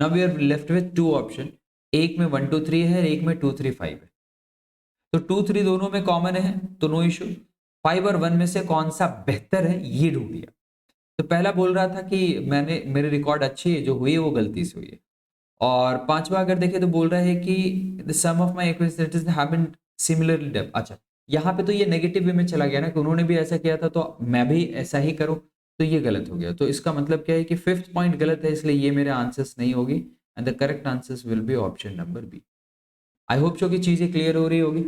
Now we are left with 2 option, एक में 1 2 3 है, एक में 2 3 5 है। तो 2 3 दोनों में कॉमन है तो नो इशू। 5 और 1 में से कौन सा बेहतर है ये ढूंढिए। तो पहला बोल रहा था कि मैंने मेरे रिकॉर्ड अच्छी है, जो हुई है वो गलती से हुई है। और पांचवा अगर देखें तो बोल रहे हैं कि the some of my acquisitors have been similarly डेव। अच्छा, यहाँ पे तो ये नेगेटिव वे में चला गया ना कि उन्होंने भी ऐसा किया था तो मैं भी ऐसा ही करूं, तो ये गलत हो गया। तो इसका मतलब क्या है कि 5th पॉइंट गलत है, इसलिए ये मेरे आंसर्स नहीं होगी, and the correct answers will be option number B. I hope so कि चीजें क्लियर हो रही होगी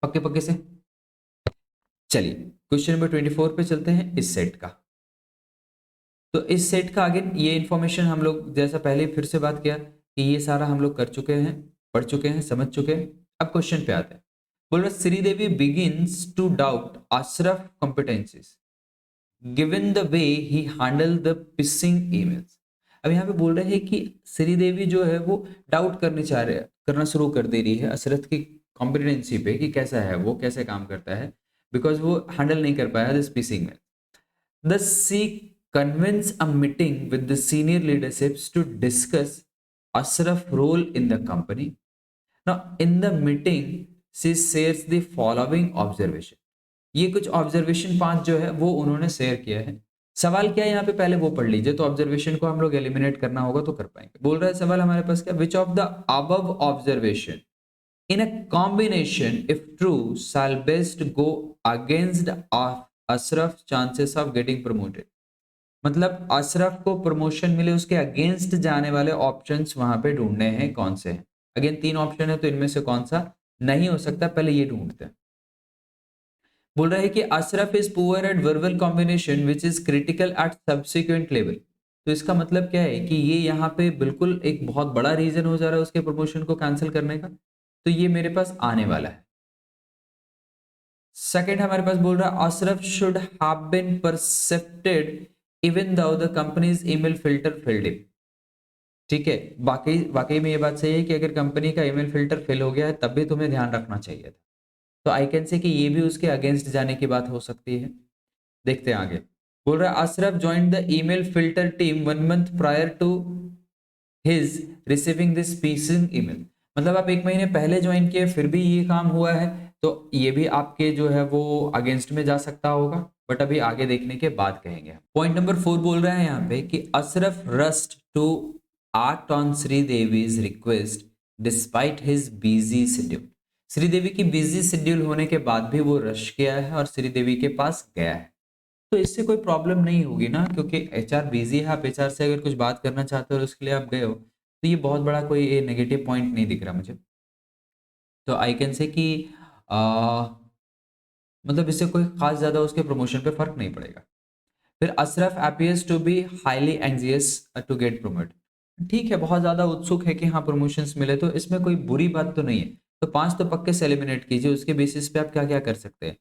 पक्के पक्के से। चलिए क्वेश्चन नंबर 24 पे चलते हैं, इस सेट का। तो इस सेट का आगे ये इंफॉर्मेशन हम लोग जैसा पहले फिर से बात किया कि ये सारा हम लोग कर चुके हैं, पढ़ चुके हैं, समझ चुके हैं। अब क्वेश्चन पे आते हैं। बोल रहे Sridevi begins to doubt Ashraf competencies given the way he handle the phishing emails. अब यहाँ पे बोल रहे हैं कि श्रीदेवी जो है वो डाउट करना शुरू कर दे रही है अशरफ की कॉम्पिटेंसी पे कि कैसा है वो, कैसे काम करता है, बिकॉज वो हैंडल नहीं कर पाया दिस पिसिंग में। Thus, she convenes a meeting with the senior leaderships to discuss Ashraf's role in the company. Now, in the meeting, she shares the following observation. ये कुछ ऑब्जर्वेशन 5 जो है वो उन्होंने शेयर किया है। सवाल क्या है यहाँ पे पहले वो पढ़ लीजिए, तो ऑब्जर्वेशन को हम लोग एलिमिनेट करना होगा तो कर पाएंगे। बोल रहा है सवाल हमारे पास क्या, विच of the above observation in a combination if true shall best go against Ashraf's chances of getting promoted। मतलब अशरफ को प्रमोशन मिले उसके अगेंस्ट जाने वाले ऑप्शंस वहां पे ढूंढने हैं, कौन से हैं। अगेन 3 ऑप्शन है तो इनमें से कौन सा नहीं हो सकता, पहले ये ढूंढते हैं। बोल रहा है कि Ashraf is poor at verbal combination which is critical at subsequent level. तो इसका मतलब क्या है कि ये यहाँ पे बिल्कुल एक बहुत बड़ा रीजन हो जा रहा है उसके प्रमोशन को कैंसिल करने का, तो ये मेरे पास आने वाला है। सेकेंड हमारे पास बोल रहा है Ashraf should have been perceptive even though the company's email filter failed in. ठीक है, वाकई वाकई में ये बात सही है कि अगर कंपनी का ईमेल फिल्टर फेल हो गया है तब भी तुम्हें ध्यान रखना चाहिए था। तो आई कैन से कि ये भी उसके अगेंस्ट जाने की बात हो सकती है। देखते हैं आगे। बोल रहा है Ashraf joined the email filter team 1 month prior to his receiving this phishing email. मतलब आप 1 महीने पहले ज्वाइन किए फिर भी ये काम हुआ है, तो ये भी आपके जो है वो अगेंस्ट में जा सकता होगा, बट अभी आगे देखने के बाद कहेंगे। पॉइंट नंबर 4 बोल रहे हैं यहाँ पे कि Ashraf rushed to act on Sridevi's request despite his busy schedule. Sridevi की बिजी शेड्यूल होने के बाद भी वो रश किया है और श्रीदेवी के पास गया है। तो इससे कोई प्रॉब्लम नहीं होगी ना, क्योंकि एचआर बिजी है, आप एचआर से अगर कुछ बात करना चाहते हो और उसके लिए आप गए हो, तो ये बहुत बड़ा कोई नेगेटिव पॉइंट नहीं दिख रहा मुझे। तो आई कैन से कि मतलब इससे कोई खास ज्यादा उसके प्रमोशन पे फर्क नहीं पड़ेगा। फिर Ashraf appears to be highly anxious to get promoted. ठीक है, बहुत ज्यादा उत्सुक है कि हाँ प्रमोशंस मिले, तो इसमें कोई बुरी बात तो नहीं है। तो 5 तो पक्के से एलिमिनेट कीजिए, उसके बेसिस पे आप क्या क्या कर सकते हैं।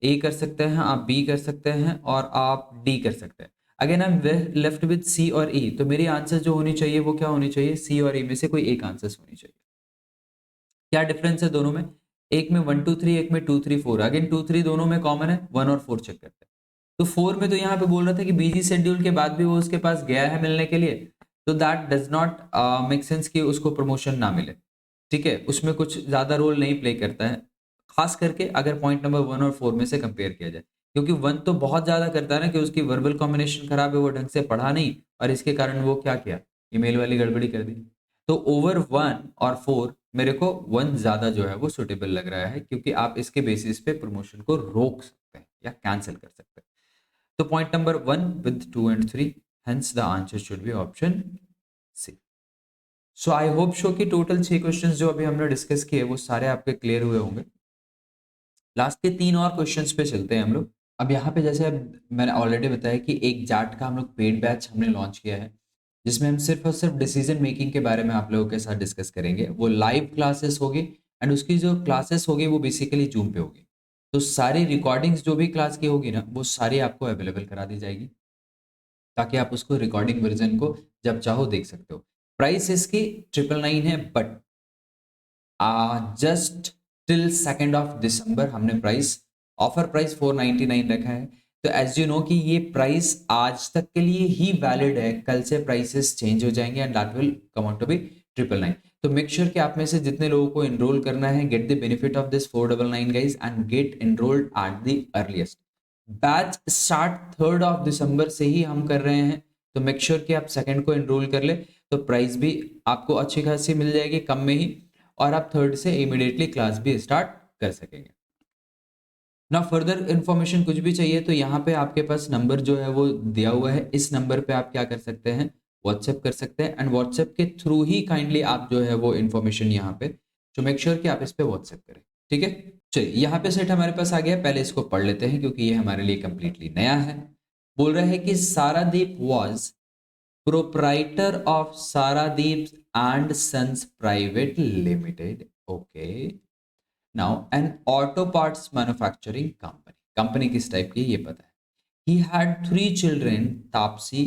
ए कर सकते हैं, आप बी कर सकते हैं, और आप डी कर सकते हैं। Again I am left with C और ई, तो मेरी आंसर जो होनी चाहिए वो क्या होनी चाहिए, सी और ई में से कोई एक आंसर होनी चाहिए। क्या डिफरेंस है दोनों में, एक में 1 2 3, एक में 2 3 4। अगेन 2 3 दोनों में कॉमन है, 1 और 4 चेक करते हैं। तो 4 में तो यहाँ पे बोल रहा था कि बिजी शेड्यूल के बाद भी वो उसके पास गया है मिलने के लिए, तो that does not make sense कि उसको प्रमोशन ना मिले। ठीक है, उसमें कुछ ज्यादा रोल नहीं प्ले करता है, खास करके अगर पॉइंट नंबर 1 और 4 में से कंपेयर किया जाए, क्योंकि 1 तो बहुत ज्यादा करता है ना कि उसकी वर्बल कॉम्बिनेशन खराब है, वो ढंग से पढ़ा नहीं, और इसके कारण वो क्या किया, ईमेल वाली गड़बड़ी कर दी। तो ओवर 1 और 4 मेरे को 1 ज्यादा जो है वो सुटेबल लग रहा है, क्योंकि आप इसके बेसिस पे प्रमोशन को रोक सकते हैं या कैंसिल कर सकते हैं। तो point number 1 with 2 and 3, hence the answer should be option C. So I hope so कि टोटल 6 क्वेश्चंस जो अभी हमने डिस्कस किए वो सारे आपके क्लियर हुए होंगे। लास्ट के 3 और क्वेश्चंस पे चलते हैं हम लोग। अब यहाँ पे जैसे अब मैंने ऑलरेडी बताया कि एक जाट का हम लोग पेड बैच हमने लॉन्च किया है, जिसमें हम सिर्फ और सिर्फ डिसीजन मेकिंग के बारे में आप लोगों के साथ डिस्कस करेंगे। वो लाइव क्लासेस होगी एंड उसकी जो क्लासेस होगी वो बेसिकली जूम पे होगी। तो सारी रिकॉर्डिंग्स जो भी क्लास की होगी ना, वो सारी आपको अवेलेबल करा दी जाएगी, ताकि आप उसको रिकॉर्डिंग वर्जन को जब चाहो देख सकते हो। प्राइस इसकी 999 है, बट जस्ट टिल 2 दिसंबर हमने प्राइस, ऑफर प्राइस 499 रखा है। तो एज यू नो कि ये प्राइस आज तक के लिए ही वैलिड है, कल से प्राइसेस चेंज हो जाएंगे and that will come out to be 999। तो मेक श्योर कि आप में से जितने लोगों को एनरोल करना है, get the benefit of this 499 guys and gate enrolled at the earliest. Batch start 3 दिसंबर से ही हम कर रहे हैं, तो मेक श्योर कि आप सेकंड को एनरोल कर ले, तो प्राइस भी आपको अच्छी खासी मिल जाएगी कम में ही, और आप थर्ड से इमीडिएटली क्लास भी स्टार्ट कर सकेंगे ना। फर्दर इन्फॉर्मेशन कुछ भी चाहिए तो यहाँ पे आपके पास नंबर जो है वो दिया हुआ है, इस नंबर पे आप क्या कर सकते हैं, व्हाट्सएप कर सकते हैं, एंड व्हाट्सएप के थ्रू ही काइंडली आप जो है वो इन्फॉर्मेशन यहाँ पे, तो मेक श्योर कि आप इस पे व्हाट्सएप करें, ठीक है। चलिए यहाँ पे सेट हमारे पास आ गया, पहले इसको पढ़ लेते हैं क्योंकि ये हमारे लिए कंप्लीटली नया है। बोल रहे हैं कि Saradeep was proprietor of Saradeep and sons private limited, okay. Now an auto parts manufacturing company, company किस टाइप की ये पता है। He had 3 children, Tapsi,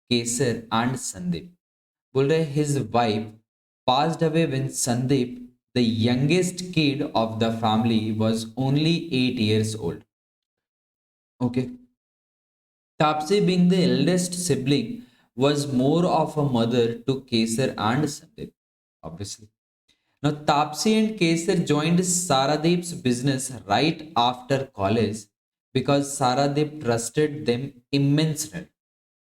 Kesar and Sandeep. बोल रहे his wife passed away when Sandeep, the youngest kid of the family, was only 8 years old. Okay. Tapsi, being the eldest sibling, was more of a mother to Kesar and Sandeep, obviously. Now, Tapsi and Kesar joined Saradeep's business right after college because Saradeep trusted them immensely.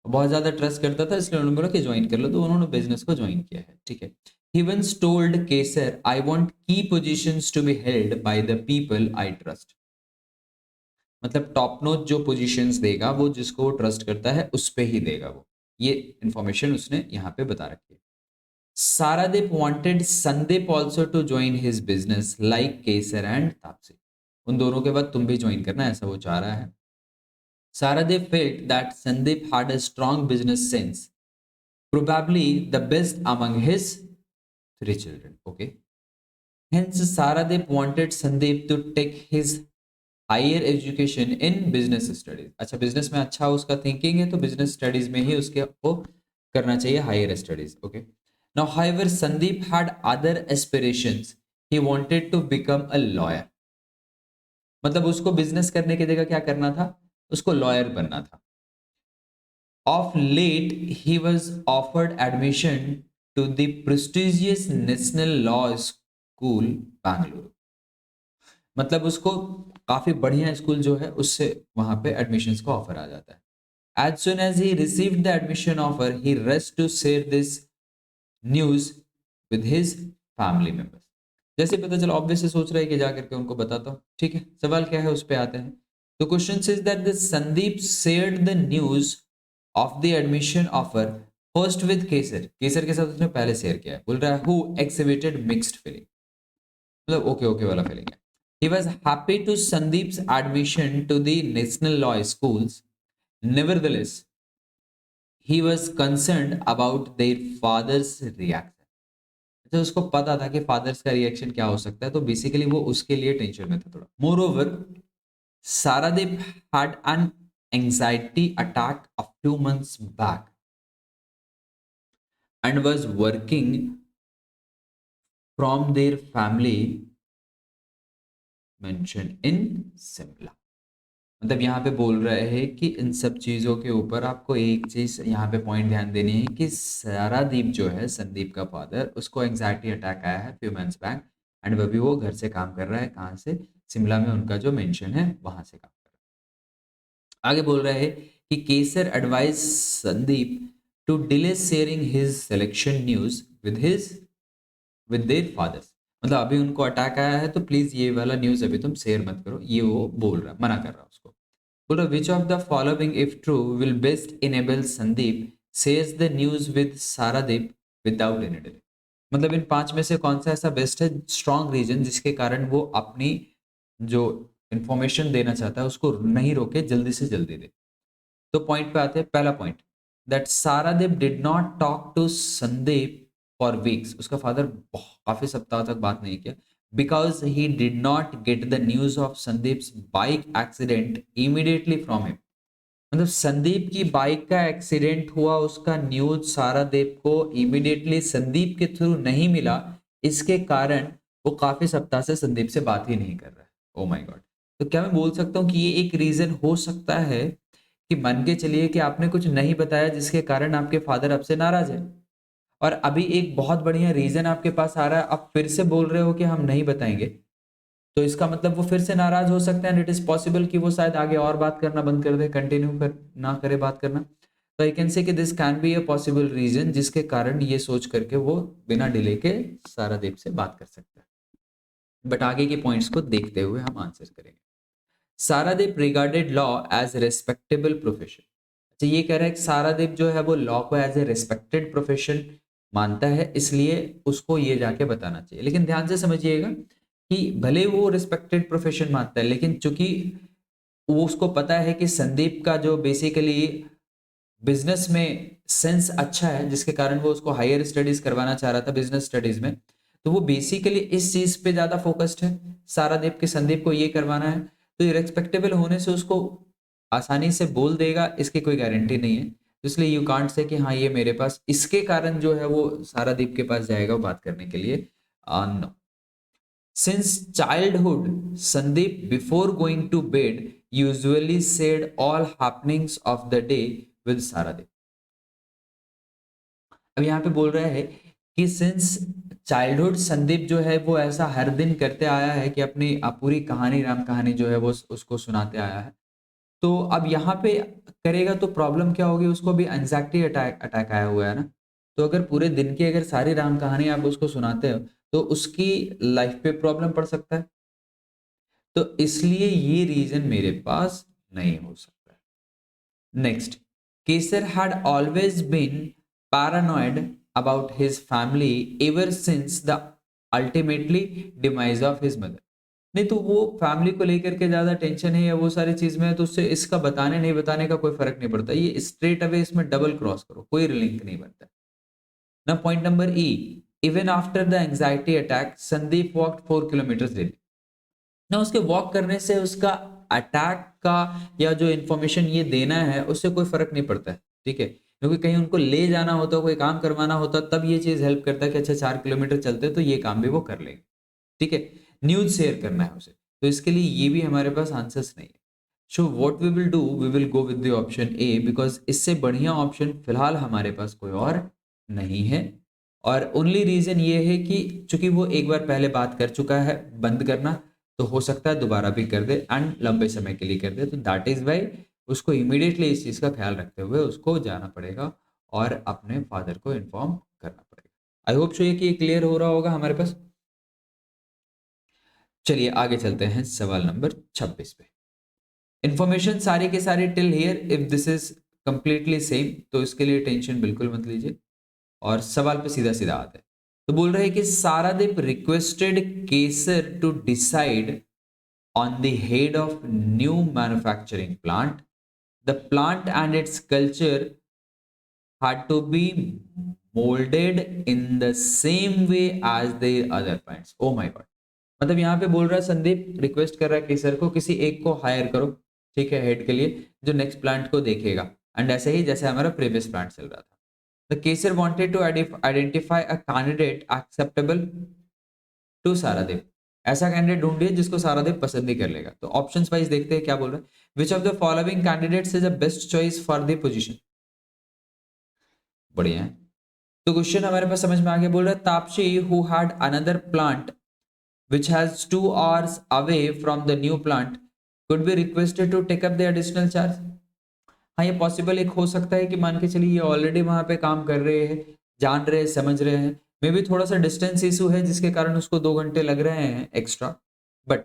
बहुत ज्यादा trust करता था, इसलिए उन्होंने बोला कि join कर लो, तो उन्होंने बिजनेस को ज्वाइन किया है, ठीक है। He once told Kesar, I want key positions to be held by the people I trust. मतलब टॉप नोच जो पोजीशंस देगा वो जिसको वो ट्रस्ट करता है उस पे ही देगा वो, ये इंफॉर्मेशन उसने यहाँ पे बता रखी है। Saradip wanted Sandeep also to join his business like Kesar and Tapsi. उन दोनों के बाद तुम भी ज्वाइन करना, ऐसा वो चाह रहा है। Saradip felt that Sandeep had a strong business sense, probably the best among his 3 children. Okay. Hence, Saradip wanted Sandeep to take his higher education in business studies. अच्छा, बिजनेस में अच्छा उसका थिंकिंग है, तो बिजनेस स्टडीज में ही उसके वो करना चाहिए higher studies, okay. Now, however, Sandeep had other aspirations. He wanted to become a lawyer. मतलब उसको बिजनेस करने की जगह क्या करना था, उसको लॉयर बनना था। Of late, he was offered admission to the prestigious National Law School, Bangalore. मतलब उसको काफी बढ़िया स्कूल जो है उससे वहां पे एडमिशन्स का ऑफर आ जाता है। As soon as he received the admission offer, he rushed to share this news with his family members. जैसे पता चला ऑब्वियसली सोच रहा है कि जा करके उनको बताता हूँ, ठीक है। सवाल क्या है उस पे आते हैं। तो question is that the Sandeep shared the news of the admission offer first with Kesar, Kesar के साथ उसने पहले शेयर किया है। बोल रहा है हु एक्सिबिटेड मिक्स्ड फीलिंग, मतलब ओके ओके वाला फीलिंग है। He was happy to Sandeep's admission to the National Law Schools. Nevertheless, he was concerned about their father's reaction. तो उसको पता था कि फादर्स का रिएक्शन क्या हो सकता है, तो बेसिकली वो उसके लिए टेंशन में था थोड़ा। Moreover, Saradip had an anxiety attack a few months back and was working from their family mentioned in Simla. मतलब यहाँ पे बोल रहे हैं कि इन सब चीज़ों के ऊपर आपको एक चीज़ यहाँ पे पॉइंट ध्यान देनी है कि सारादीप जो है, संदीप का फादर, उसको एंग्जाइटी अटैक आया है फ्यू मंथ्स बैक एंड अभी वो घर से काम कर रहा है, कहाँ से, शिमला में उनका जो मेंशन है वहां से काम कर रहा है। आगे बोल रहे हैं कि Kesar advise Sandeep to delay sharing his selection news with their fathers. मतलब अभी उनको अटैक आया है तो प्लीज ये वाला न्यूज अभी तुम शेयर मत करो, ये वो बोल रहा, मना कर रहा उसको। बोल रहा which of the following if true will best enable Sandeep shares the news with Saradeep without any delay. मतलब इन 5 में से कौन सा ऐसा बेस्ट है स्ट्रॉन्ग रीजन जिसके कारण वो अपनी जो इंफॉर्मेशन देना चाहता है उसको नहीं रोके, जल्दी से जल्दी दे। तो पॉइंट पे आते हैं। पहला point, that Saradev did not talk to Sandeep for weeks, उसका फादर काफी सप्ताह तक बात नहीं किया, because he did not get the news of Sandeep's bike accident immediately from him. मतलब संदीप की बाइक का एक्सीडेंट हुआ, उसका न्यूज सारादेव को इमीडिएटली संदीप के थ्रू नहीं मिला, इसके कारण वो काफी सप्ताह से संदीप से बात ही नहीं कर रहा है। Oh my God. तो क्या मैं बोल सकता हूँ कि ये एक रीजन हो सकता है कि मान के चलिए कि आपने कुछ नहीं बताया जिसके कारण आपके फादर आपसे नाराज है, और अभी एक बहुत बढ़िया रीजन आपके पास आ रहा है, आप फिर से बोल रहे हो कि हम नहीं बताएंगे, तो इसका मतलब वो फिर से नाराज हो सकते हैं। इट इज पॉसिबल कि वो शायद आगे और बात करना बंद कर दे, कंटिन्यू कर ना करे बात करना। तो आई कैन से कि this can be a possible reason जिसके कारण ये सोच करके वो बिना डिले के सारादेव से बात कर सकता है। बट आगे के पॉइंट्स को देखते हुए हम आंसर करेंगे। Saradev regarded law as respectable profession. अच्छा, ये कह रहा है कि सारादेव जो है वो लॉ को एज ए रेस्पेक्टेड प्रोफेशन मानता है, इसलिए उसको ये जाके बताना चाहिए। लेकिन ध्यान से समझिएगा कि भले वो रिस्पेक्टेड प्रोफेशन मानता है, लेकिन चूंकि वो उसको पता है कि संदीप का जो बेसिकली बिजनेस में सेंस अच्छा है, जिसके कारण वो उसको हायर स्टडीज करवाना चाह रहा था बिजनेस स्टडीज में, तो वो बेसिकली इस चीज पे ज्यादा फोकस्ड है, सारादेव के संदीप को ये करवाना है। तो ये रेस्पेक्टेबल होने से उसको आसानी से बोल देगा, इसकी कोई गारंटी नहीं है। तो इसलिए यू कांट से कि हाँ ये मेरे पास इसके कारण जो है वो सारादीप के पास जाएगा बात करने के लिए। No. Since childhood, Sandeep, before going to bed, usually said all happenings of the day with Saradev. अब यहाँ पे बोल रहा है कि सिंस चाइल्डहुड संदीप जो है वो ऐसा हर दिन करते आया है कि अपनी पूरी कहानी, राम कहानी जो है वो उसको सुनाते आया है। तो अब यहाँ पे करेगा तो प्रॉब्लम क्या होगी, उसको भी एंजाइटी अटैक अटैक आया हुआ है ना। तो अगर पूरे दिन की अगर सारी राम कहानी आप उसको सुनाते हो तो उसकी लाइफ पे प्रॉब्लम पड़ सकता है। तो इसलिए ये रीजन मेरे पास नहीं हो सकता। Next, Kesar had always been paranoid about his family ever since the ultimately demise of his mother. नहीं तो वो फैमिली को लेकर के ज्यादा टेंशन है या वो सारी चीज में है, तो उससे इसका बताने नहीं बताने का कोई फर्क नहीं पड़ता। ये स्ट्रेट अवे इसमें डबल क्रॉस करो, कोई लिंक नहीं बनता ना। Point number E, even after the anxiety attack Sandeep walked 4 kilometre daily. ना उसके वॉक करने से उसका अटैक का या जो इन्फॉर्मेशन ये देना है उससे कोई फर्क नहीं पड़ता है, ठीक है। क्योंकि कहीं उनको ले जाना होता, कोई काम करवाना होता, तब ये चीज हेल्प करता है कि अच्छा 4 किलोमीटर चलते तो ये काम भी वो कर लेंगे, ठीक है। न्यूज शेयर करना है उसे, तो इसके लिए ये भी हमारे पास आंसर्स नहीं है। So what we will do, we will go with the option A, because इससे बढ़िया ऑप्शन फिलहाल हमारे पास कोई और नहीं है। और ओनली रीजन ये है कि चूंकि वो एक बार पहले बात कर चुका है बंद करना, तो हो सकता है दोबारा भी कर दे एंड लंबे समय के लिए कर दे। तो दैट इज वाई उसको इमीडिएटली इस चीज का ख्याल रखते हुए उसको जाना पड़ेगा और अपने फादर को इन्फॉर्म करना पड़ेगा। आई होप सो ये कि ये क्लियर हो रहा होगा हमारे पास। चलिए आगे चलते हैं सवाल नंबर 26 पे। इंफॉर्मेशन सारी के सारी till here if this is completely same, तो इसके लिए टेंशन बिल्कुल मत लीजिए और सवाल पे सीधा सीधा आते हैं। तो बोल रहे हैं कि Saradeep requested Kesar to decide on the head of new manufacturing plant. The plant and its culture had to be molded in the same way as the other plants. Oh my god। मतलब यहाँ पे बोल रहा है संदीप रिक्वेस्ट कर रहा है केसर को किसी एक को हायर करो, ठीक है, हेड के लिए, जो नेक्स्ट प्लांट को देखेगा, एंड ऐसे ही जैसे हमारा प्रीवियस प्लांट चल रहा था। The Kesar wanted to identify a candidate acceptable to Saradev. ऐसा कैंडिडेट ढूंढिए जिसको सारादेव पसंद ही कर लेगा। तो ऑप्शंस वाइज देखते हैं क्या बोल रहा है। विच of the following candidates is the best choice for the position. बढ़िया है। तो क्वेश्चन हमारे पास समझ में आ गया। बोल रहा है Taapsee who had another plant which has 2 hours away from the new plant could be requested to take up the additional charge। हाँ ये पॉसिबल एक हो सकता है कि मान के चलिए ये ऑलरेडी वहां पे काम कर रहे हैं, जान रहे हैं, समझ रहे हैं, मे भी थोड़ा सा डिस्टेंस इशू है जिसके कारण उसको 2 घंटे लग रहे हैं एक्स्ट्रा, बट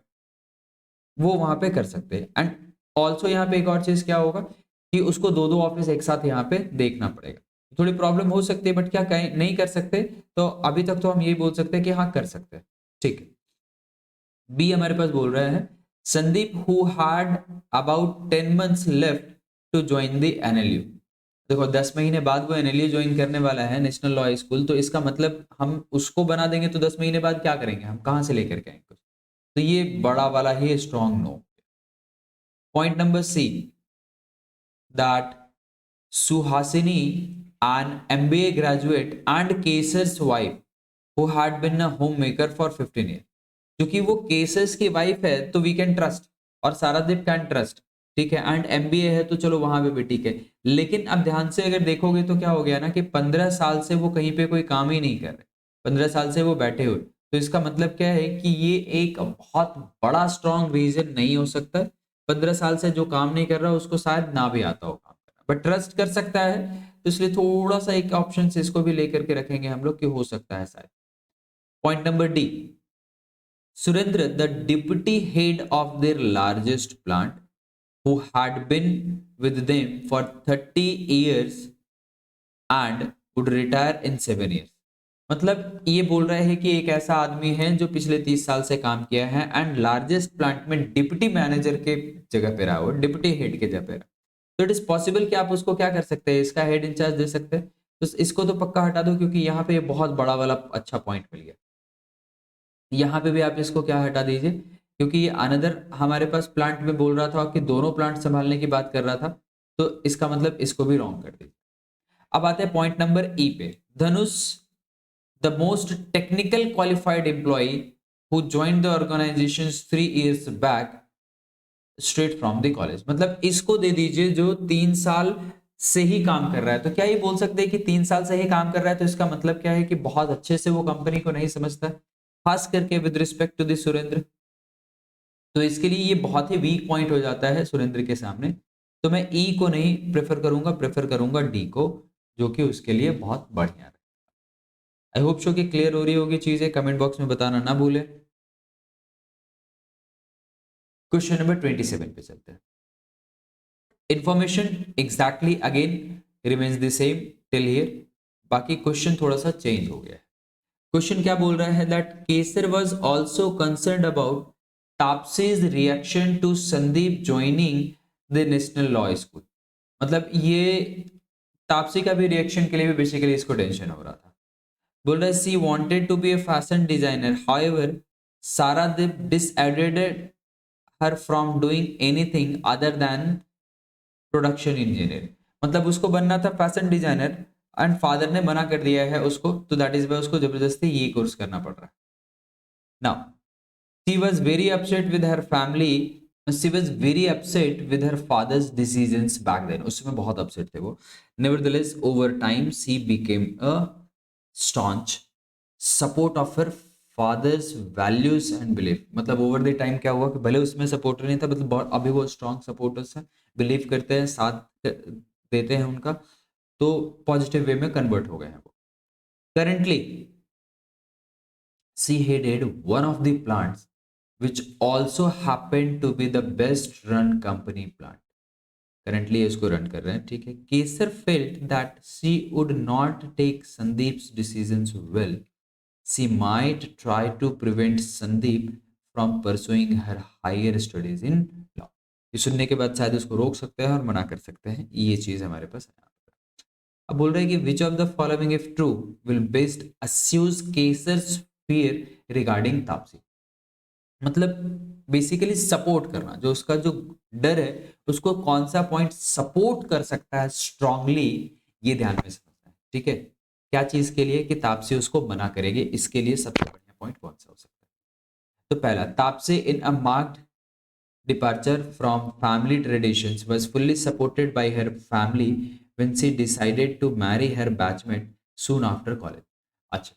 वो वहां पे कर सकते हैं। एंड ऑल्सो यहाँ पे एक और चीज क्या होगा कि उसको दो दो ऑफिस एक साथ यहाँ पे देखना पड़ेगा, थोड़ी प्रॉब्लम हो सकती है, बट क्या नहीं कर सकते, तो अभी तक तो हम यही बोल सकते हैं कि हाँ कर सकते हैं, ठीक है। बी हमारे पास बोल रहा है Sandeep who had about 10 months left to join the NLU. देखो 10 महीने बाद वो एनएलयू ज्वाइन करने वाला है, नेशनल लॉ स्कूल, तो इसका मतलब हम उसको बना देंगे तो 10 महीने बाद क्या करेंगे, हम कहां से लेकर के आएंगे? तो ये बड़ा वाला ही strong no. Point number C, that Suhasini, an MBA graduate and Kesar's wife who had been a homemaker for 15 years। क्योंकि वो केसस की वाइफ है तो वी कैन ट्रस्ट, और सारादीप कैन ट्रस्ट, ठीक है, एंड एमबीए है तो चलो वहां पे भी ठीक है। लेकिन अब ध्यान से अगर देखोगे तो क्या हो गया ना कि 15 साल से वो कहीं पे कोई काम ही नहीं कर रहे, 15 साल से वो बैठे हुए, तो इसका मतलब क्या है कि ये एक बहुत बड़ा स्ट्रॉन्ग रीजन नहीं हो सकता। 15 साल से जो काम नहीं कर रहा उसको शायद ना भी आता हो काम करना, बट ट्रस्ट कर सकता है, तो इसलिए थोड़ा सा एक ऑप्शन से इसको भी लेकर के रखेंगे हम लोग कि हो सकता है शायद। Point number D, Surendra, the deputy head of their largest plant, who had been with them for 30 years and would retire in 7 years। मतलब ये बोल रहे हैं कि एक ऐसा आदमी है जो पिछले 30 साल से काम किया है एंड लार्जेस्ट प्लांट में डिप्टी मैनेजर के जगह पे रहा, वो डिप्टी हेड के जगह पे रहा। तो इट इज पॉसिबल कि आप उसको क्या कर सकते हैं, इसका हेड इंचार्ज दे सकते हैं। तो इसको तो पक्का हटा दो, क्योंकि यहाँ पे बहुत बड़ा वाला अच्छा पॉइंट मिल गया। यहाँ पे भी आप इसको क्या हटा दीजिए, क्योंकि ये अनदर हमारे पास प्लांट में बोल रहा था कि दोनों प्लांट संभालने की बात कर रहा था, तो इसका मतलब इसको भी रॉन्ग कर दीजिए। अब आते हैं पॉइंट नंबर ई पे, Dhanush the most technical qualified employee who joined the organisation 3 years back straight from the college. मतलब इसको दे दीजिए जो 3 साल से ही काम कर रहा है। तो क्या ये बोल सकते हैं कि 3 साल से ही काम कर रहा है, तो इसका मतलब क्या है कि बहुत अच्छे से वो कंपनी को नहीं समझता, खास करके with respect to the Surendra. तो इसके लिए ये बहुत ही वीक पॉइंट हो जाता है सुरेंद्र के सामने। तो मैं ई को नहीं प्रेफर करूंगा डी को, जो कि उसके लिए बहुत बढ़िया है। आई होप शो कि क्लियर हो रही होगी चीजें, कमेंट बॉक्स में बताना ना भूले। क्वेश्चन नंबर 27 पे चलते हैं। Information exactly again remains the same till here, बाकी क्वेश्चन थोड़ा सा चेंज हो गया है। क्वेश्चन क्या बोल रहा है, that Kesar was also concerned about Taapsee's reaction to Sandeep joining the national law school. मतलब ये तापसी का भी रिएक्शन के लिए भी बेसिकली इसको टेंशन हो रहा था। बोल रहा है she wanted to be a fashion designer, however Saradeep dissuaded her from doing anything other than production engineer. मतलब उसको बनना था फैशन डिजाइनर एंड फादर ने मना कर दिया है उसको, तो दैट इज वाई उसको जबरदस्ती ये कोर्स करना पड़ रहा है। Now she was very upset with her family, she was very upset with her father's decisions back then, उसमें बहुत अपसेट थे वो। Nevertheless over time she became a staunch support of her father's values and belief. मतलब over the time क्या हुआ कि भले उसमें सपोर्टर नहीं था, मतलब अभी वो स्ट्रॉन्ग सपोर्टर्स हैं, बिलीव करते हैं, साथ देते हैं उनका, तो पॉजिटिव वे में कन्वर्ट हो गए हैं वो। Currently she headed one of the plants which also happened to be the best run company plant। Currently इसको रन कर रहे हैं, ठीक है। Kesar felt that she would not take Sandeep's decisions well, she might try to prevent Sandeep from pursuing her higher studies in law. ये सुनने के बाद शायद उसको रोक सकते हैं और मना कर सकते हैं, ये चीज हमारे पास है। अब बोल रहे हैं कि which of the following if true will best assuage Kesar's fear regarding Taapsee. मतलब बेसिकली सपोर्ट करना, जो उसका जो डर है उसको कौन सा पॉइंट सपोर्ट कर सकता है स्ट्रांगली, ये ध्यान में समझना है, ठीक है। क्या चीज के लिए कि तापसी उसको मना करेगी, इसके लिए सबसे बढ़िया पॉइंट कौन सा हो सकता है। तो पहला, Taapsee in a marked departure from family traditions was fully supported by her family when she decided to marry her batchmate soon after college। अच्छा,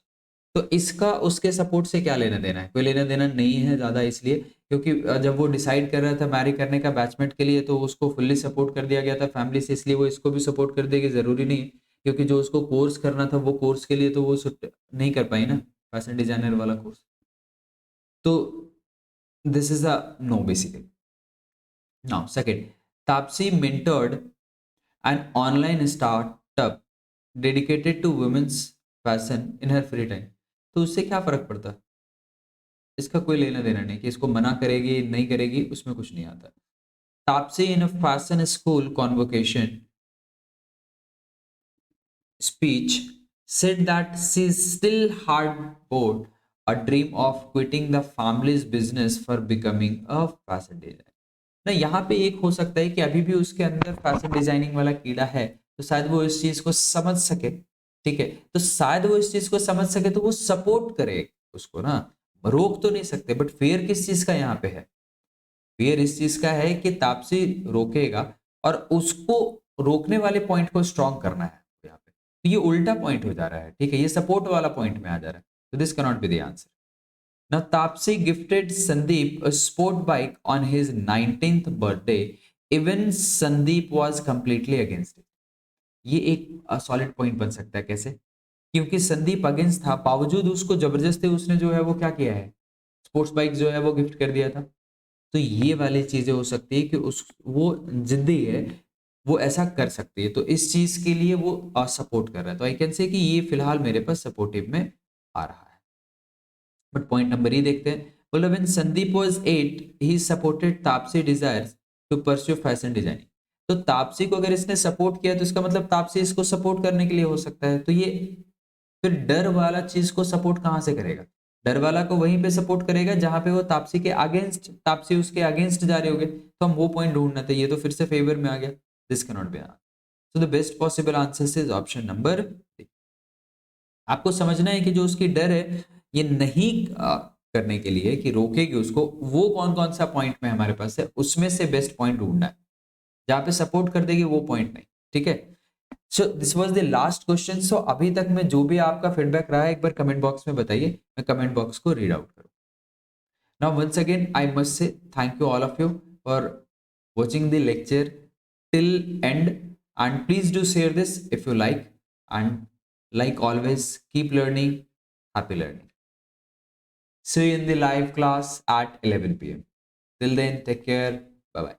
तो इसका उसके सपोर्ट से क्या लेना देना है, कोई लेना देना नहीं है ज्यादा, इसलिए क्योंकि जब वो डिसाइड कर रहा था मैरी करने का बैचमेट के लिए, तो उसको फुल्ली सपोर्ट कर दिया गया था फैमिली से, इसलिए वो इसको भी सपोर्ट कर देगी, जरूरी नहीं है, क्योंकि जो उसको कोर्स करना था वो कोर्स के लिए तो वो नहीं कर पाई ना, फैशन डिजाइनर वाला कोर्स। तो this is a no basically. Now, second, Tapsi mentored an online startup dedicated to women's fashion in her free time। तो उससे क्या फर्क पड़ता है, इसका कोई लेना देना नहीं कि इसको मना करेगी नहीं करेगी, उसमें कुछ नहीं आता। Taapsee in a fashion school convocation speech said that she still hard bored a dream of quitting the family's business for becoming a fashion designer। ना यहाँ पे एक हो सकता है कि अभी भी उसके अंदर फैशन डिजाइनिंग वाला कीड़ा है, तो शायद वो इस चीज को समझ सके। ठीक है, तो शायद वो इस चीज को समझ सके तो वो सपोर्ट करे उसको ना, रोक तो नहीं सकते। बट फेयर किस चीज का यहाँ पे है? फेयर इस चीज का है कि तापसी रोकेगा और उसको रोकने वाले पॉइंट को स्ट्रॉन्ग करना है यहाँ पे। तो ये उल्टा पॉइंट हो जा रहा है, ठीक है, ये सपोर्ट वाला पॉइंट में आ जा रहा है। तो this can not be the answer. Now, Tapsi gifted Sandeep a sport bike on his 19th birthday. Even Sandeep was completely against it. ये एक सॉलिड पॉइंट बन सकता है। कैसे? क्योंकि संदीप अगेंस्ट था, बावजूद उसको जबरदस्ती उसने जो है वो क्या किया है, स्पोर्ट्स बाइक जो है वो गिफ्ट कर दिया था। तो ये वाली चीजें हो सकती है कि उस वो जिद्दी है, वो ऐसा कर सकती है, तो इस चीज के लिए वो सपोर्ट कर रहा है। तो आई कैन से कि ये फिलहाल मेरे पास सपोर्टिव में आ रहा है। बट पॉइंट नंबर ई देखते हैं। बोला when Sandeep was 8 he supported Tapsi desires to pursue fashion designing. तो तापसी को अगर इसने सपोर्ट किया तो इसका मतलब तापसी इसको सपोर्ट करने के लिए हो सकता है। तो ये फिर डर वाला चीज को सपोर्ट कहां से करेगा? डर वाला को वहीं पे सपोर्ट करेगा जहां पे वो तापसी के अगेंस्ट, तापसी उसके अगेंस्ट जा रहे होंगे, तो हम वो पॉइंट ढूंढना था। ये तो फिर से फेवर में आ गया। This can not B answer. So the best possible answer is option number. आपको समझना है कि जो उसकी डर है ये नहीं करने के लिए कि रोकेगी उसको, वो कौन कौन सा पॉइंट में हमारे पास है, उसमें से बेस्ट पॉइंट ढूंढना है। जहां पे सपोर्ट कर देगी वो पॉइंट नहीं। ठीक है, so this was the last question. So अभी तक में जो भी आपका फीडबैक रहा है एक बार कमेंट बॉक्स में बताइए, मैं कमेंट बॉक्स को रीड आउट करूँ। Now once again I must say thank you all of you for watching the lecture till end, and please do share this if you like, and like always keep learning, happy learning. See you in the live class at 11 p.m. Till then, take care. Bye bye.